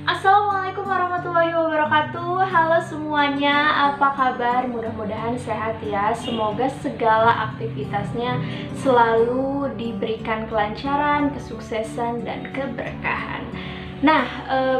Assalamualaikum warahmatullahi wabarakatuh. Halo semuanya, apa kabar? Mudah-mudahan sehat ya. Semoga segala aktivitasnya selalu diberikan kelancaran, kesuksesan, dan keberkahan. Nah,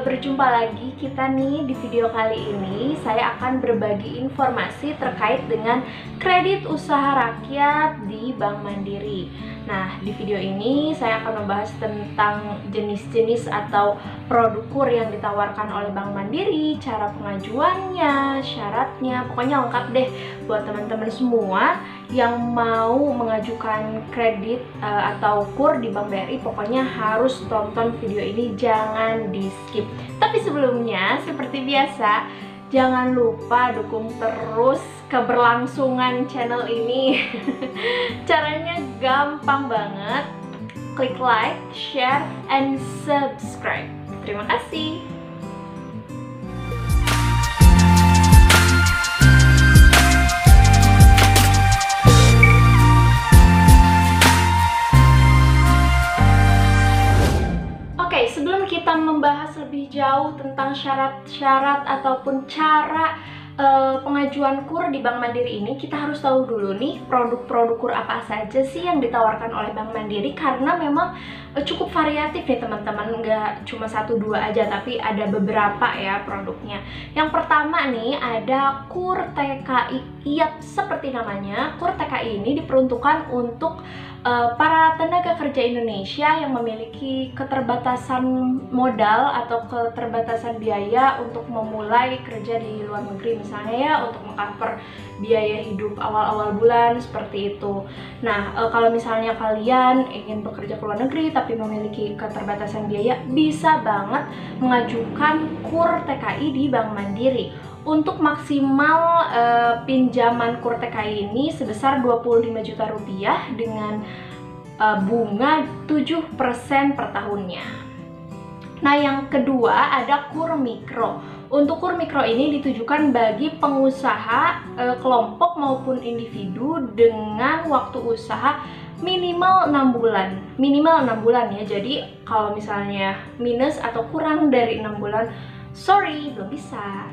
berjumpa lagi kita nih di video kali ini. Saya akan berbagi informasi terkait dengan kredit usaha rakyat di Bank Mandiri. Nah, di video ini saya akan membahas tentang jenis-jenis atau produk KUR yang ditawarkan oleh Bank Mandiri, cara pengajuannya, syaratnya, pokoknya lengkap deh buat teman-teman semua yang mau mengajukan kredit atau KUR di Bank BRI. Pokoknya harus tonton video ini, jangan di skip. Tapi sebelumnya, seperti biasa, jangan lupa dukung terus keberlangsungan channel ini. Caranya gampang banget. Klik like, share, and subscribe. Terima kasih. Oke, sebelum kita membahas lebih jauh tentang syarat-syarat ataupun cara pengajuan KUR di Bank Mandiri ini, kita harus tahu dulu nih produk-produk KUR apa saja sih yang ditawarkan oleh Bank Mandiri, karena memang cukup variatif nih teman-teman, nggak cuma 1-2 aja tapi ada beberapa ya produknya. Yang pertama nih ada KUR TKI. Iya, seperti namanya, KUR TKI ini diperuntukkan untuk para tenaga kerja Indonesia yang memiliki keterbatasan modal atau keterbatasan biaya untuk memulai kerja di luar negeri, misalnya ya untuk mengcover biaya hidup awal-awal bulan seperti itu. Nah, kalau misalnya kalian ingin bekerja ke luar negeri tapi memiliki keterbatasan biaya, bisa banget mengajukan KUR TKI di Bank Mandiri. Untuk maksimal pinjaman KUR TKI ini sebesar 25 juta rupiah dengan bunga 7% per tahunnya. Nah, yang kedua ada KUR Mikro. Untuk KUR Mikro ini ditujukan bagi pengusaha kelompok maupun individu dengan waktu usaha minimal 6 bulan. Minimal 6 bulan ya. Jadi kalau misalnya minus atau kurang dari 6 bulan, sorry, belum bisa.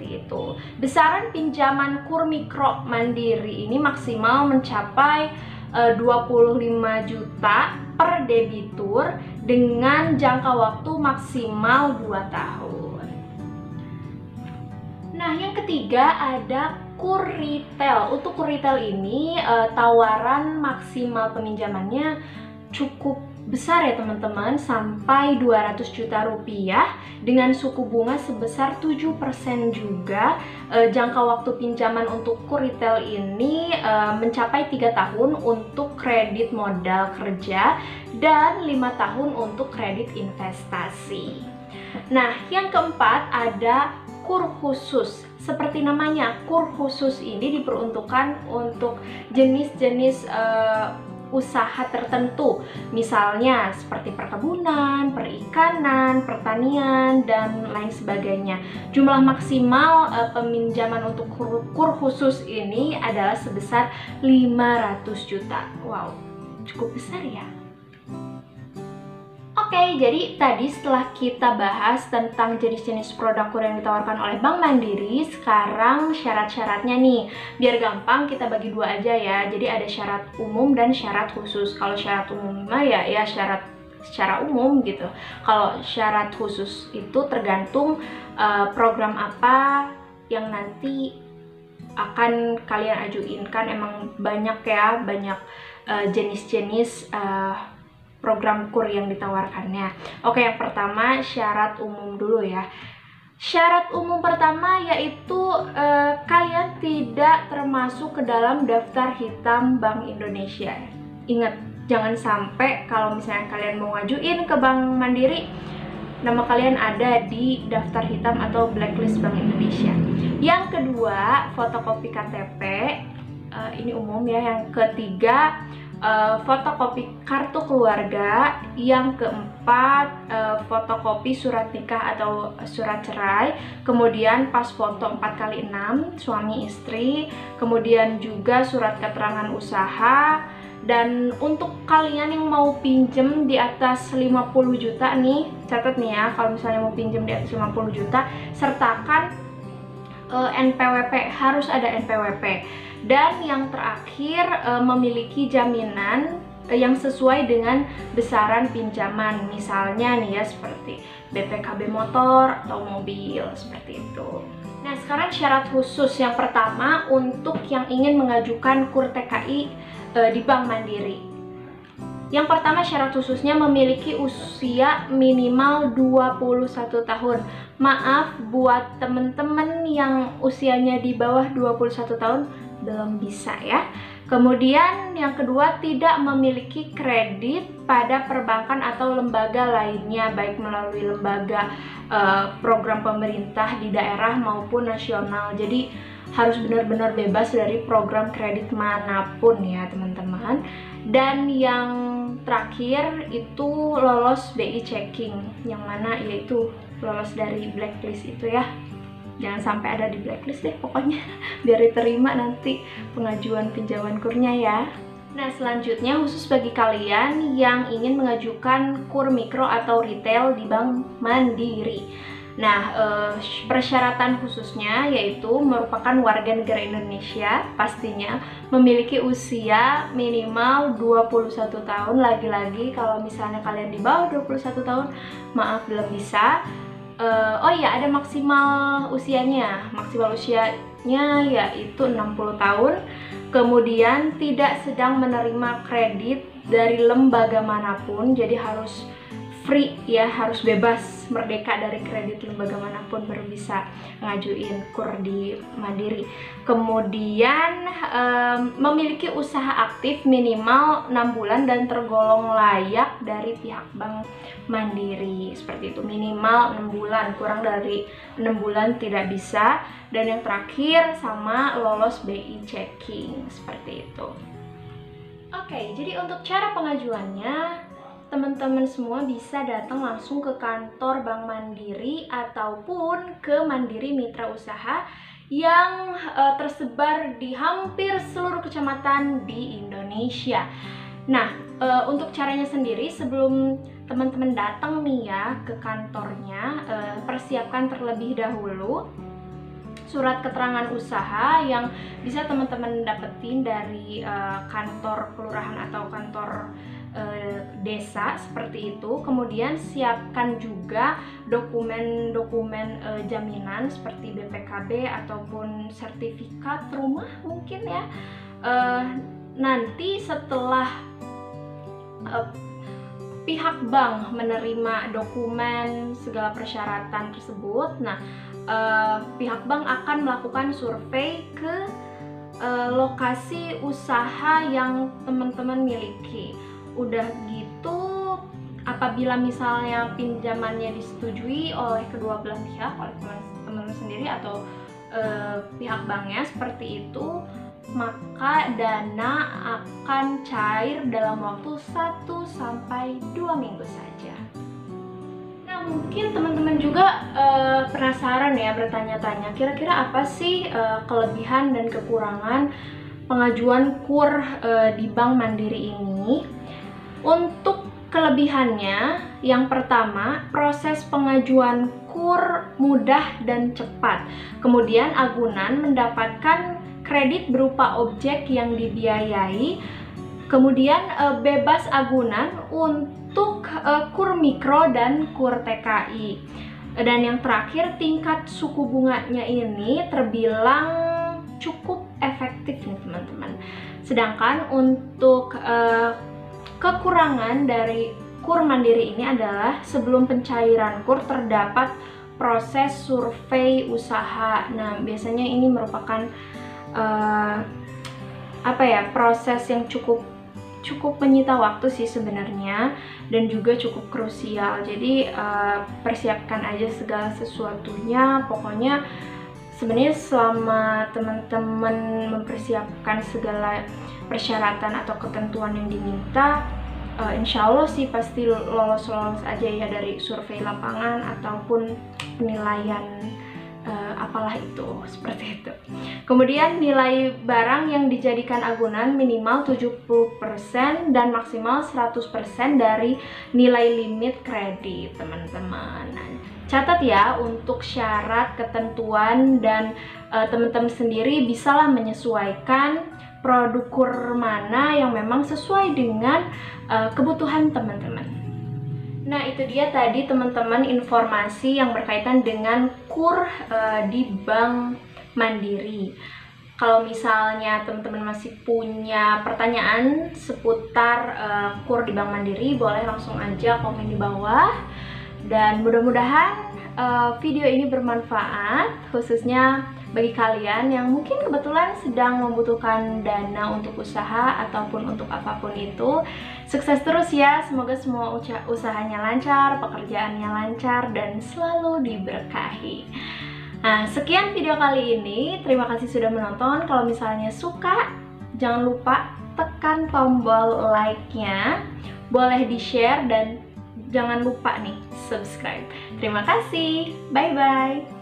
Itu. Besaran pinjaman KUR Mikro Mandiri ini maksimal mencapai 25 juta per debitur dengan jangka waktu maksimal 2 tahun. Nah, yang ketiga ada KUR Retail. Untuk KUR Retail ini tawaran maksimal peminjamannya cukup besar ya teman-teman, sampai 200 juta rupiah dengan suku bunga sebesar 7% juga. Jangka waktu pinjaman untuk KUR Retail ini mencapai 3 tahun untuk kredit modal kerja dan 5 tahun untuk kredit investasi. Nah, yang keempat ada KUR khusus. Seperti namanya, KUR khusus ini diperuntukkan untuk jenis-jenis usaha tertentu, misalnya seperti perkebunan, perikanan, pertanian, dan lain sebagainya. Jumlah maksimal peminjaman untuk KUR khusus ini adalah sebesar 500 juta. Wow, cukup besar ya. Oke, jadi tadi setelah kita bahas tentang jenis-jenis produk KUR yang ditawarkan oleh Bank Mandiri, sekarang syarat-syaratnya nih. Biar gampang kita bagi dua aja ya. Jadi ada syarat umum dan syarat khusus. Kalau syarat umum ya syarat secara umum gitu. Kalau syarat khusus itu tergantung program apa yang nanti akan kalian ajuin. Kan emang banyak ya, banyak jenis-jenis program KUR yang ditawarkannya. Oke, yang pertama syarat umum dulu ya. Syarat umum pertama yaitu kalian tidak termasuk ke dalam daftar hitam Bank Indonesia. Ingat, jangan sampai kalau misalnya kalian mau ngajuin ke Bank Mandiri, nama kalian ada di daftar hitam atau blacklist Bank Indonesia. Yang kedua, fotokopi KTP. Ini umum ya. Yang ketiga, fotokopi kartu keluarga. Yang keempat, fotokopi surat nikah atau surat cerai. Kemudian pas foto 4x6 suami istri. Kemudian juga surat keterangan usaha. Dan untuk kalian yang mau pinjem di atas 50 juta nih, catat nih ya, kalau misalnya mau pinjem di atas 50 juta, sertakan NPWP, harus ada NPWP. Dan yang terakhir, memiliki jaminan yang sesuai dengan besaran pinjaman, misalnya nih ya seperti BPKB motor atau mobil, seperti itu. Nah, sekarang syarat khusus yang pertama untuk yang ingin mengajukan KUR TKI di Bank Mandiri. Yang pertama, syarat khususnya memiliki usia minimal 21 tahun. Maaf buat temen-temen yang usianya di bawah 21 tahun belum bisa ya. Kemudian yang kedua, tidak memiliki kredit pada perbankan atau lembaga lainnya, baik melalui lembaga program pemerintah di daerah maupun nasional. Jadi harus benar-benar bebas dari program kredit manapun ya teman-teman. Dan yang terakhir itu lolos BI checking, yang mana yaitu lolos dari blacklist itu ya. Jangan sampai ada di blacklist deh pokoknya, biar diterima nanti pengajuan pinjaman KUR-nya ya. Nah, selanjutnya khusus bagi kalian yang ingin mengajukan KUR mikro atau retail di Bank Mandiri. Nah, persyaratan khususnya yaitu merupakan warga negara Indonesia, pastinya memiliki usia minimal 21 tahun. Lagi-lagi kalau misalnya kalian di bawah 21 tahun, maaf belum bisa. Oh iya, ada maksimal usianya. Maksimal usianya yaitu 60 tahun. Kemudian tidak sedang menerima kredit dari lembaga manapun, jadi harus free ya, harus bebas, merdeka dari kredit lembaga manapun baru bisa ngajuin KUR di Mandiri. Kemudian memiliki usaha aktif minimal 6 bulan dan tergolong layak dari pihak Bank Mandiri, seperti itu. Minimal 6 bulan, kurang dari 6 bulan tidak bisa. Dan yang terakhir sama lolos BI checking, seperti itu. Oke, jadi untuk cara pengajuannya, teman-teman semua bisa datang langsung ke kantor Bank Mandiri ataupun ke Mandiri Mitra Usaha yang tersebar di hampir seluruh kecamatan di Indonesia. Nah, untuk caranya sendiri, sebelum teman-teman datang nih ya ke kantornya, persiapkan terlebih dahulu surat keterangan usaha yang bisa teman-teman dapetin dari kantor kelurahan atau kantor desa, seperti itu. Kemudian siapkan juga dokumen-dokumen jaminan seperti BPKB ataupun sertifikat rumah mungkin ya. Nanti setelah pihak bank menerima dokumen segala persyaratan tersebut, nah pihak bank akan melakukan survei ke lokasi usaha yang teman-teman miliki. Udah gitu, apabila misalnya pinjamannya disetujui oleh kedua belah pihak, oleh teman-teman sendiri atau pihak banknya seperti itu, maka dana akan cair dalam waktu 1-2 minggu saja. Nah, mungkin teman-teman juga penasaran ya, bertanya-tanya, kira-kira apa sih kelebihan dan kekurangan pengajuan KUR di Bank Mandiri ini? Untuk kelebihannya, yang pertama, proses pengajuan KUR mudah dan cepat. Kemudian agunan mendapatkan kredit berupa objek yang dibiayai. Kemudian bebas agunan untuk KUR mikro dan KUR TKI. Dan yang terakhir, tingkat suku bunganya ini terbilang cukup efektif nih teman-teman. Sedangkan untuk kekurangan dari KUR Mandiri ini adalah sebelum pencairan KUR terdapat proses survei usaha. Nah, biasanya ini merupakan proses yang cukup menyita waktu sih sebenarnya, dan juga cukup krusial. Jadi persiapkan aja segala sesuatunya. Pokoknya sebenarnya selama teman-teman mempersiapkan segala persyaratan atau ketentuan yang diminta, insya Allah sih pasti lolos aja ya dari survei lapangan ataupun penilaian apalah itu, seperti itu. Kemudian nilai barang yang dijadikan agunan minimal 70% dan maksimal 100% dari nilai limit kredit, teman-teman. Nah, catat ya untuk syarat, ketentuan, dan teman-teman sendiri bisalah menyesuaikan produk kur mana yang memang sesuai dengan kebutuhan teman-teman. Nah, itu dia tadi teman-teman informasi yang berkaitan dengan kur di Bank Mandiri. Kalau misalnya teman-teman masih punya pertanyaan seputar kur di Bank Mandiri, boleh langsung aja komen di bawah. Dan mudah-mudahan video ini bermanfaat, khususnya bagi kalian yang mungkin kebetulan sedang membutuhkan dana untuk usaha ataupun untuk apapun itu. Sukses terus ya, semoga semua usahanya lancar, pekerjaannya lancar, dan selalu diberkahi. Nah, sekian video kali ini, terima kasih sudah menonton. Kalau misalnya suka, jangan lupa tekan tombol like-nya, boleh di-share, dan jangan lupa nih subscribe. Terima kasih, bye-bye.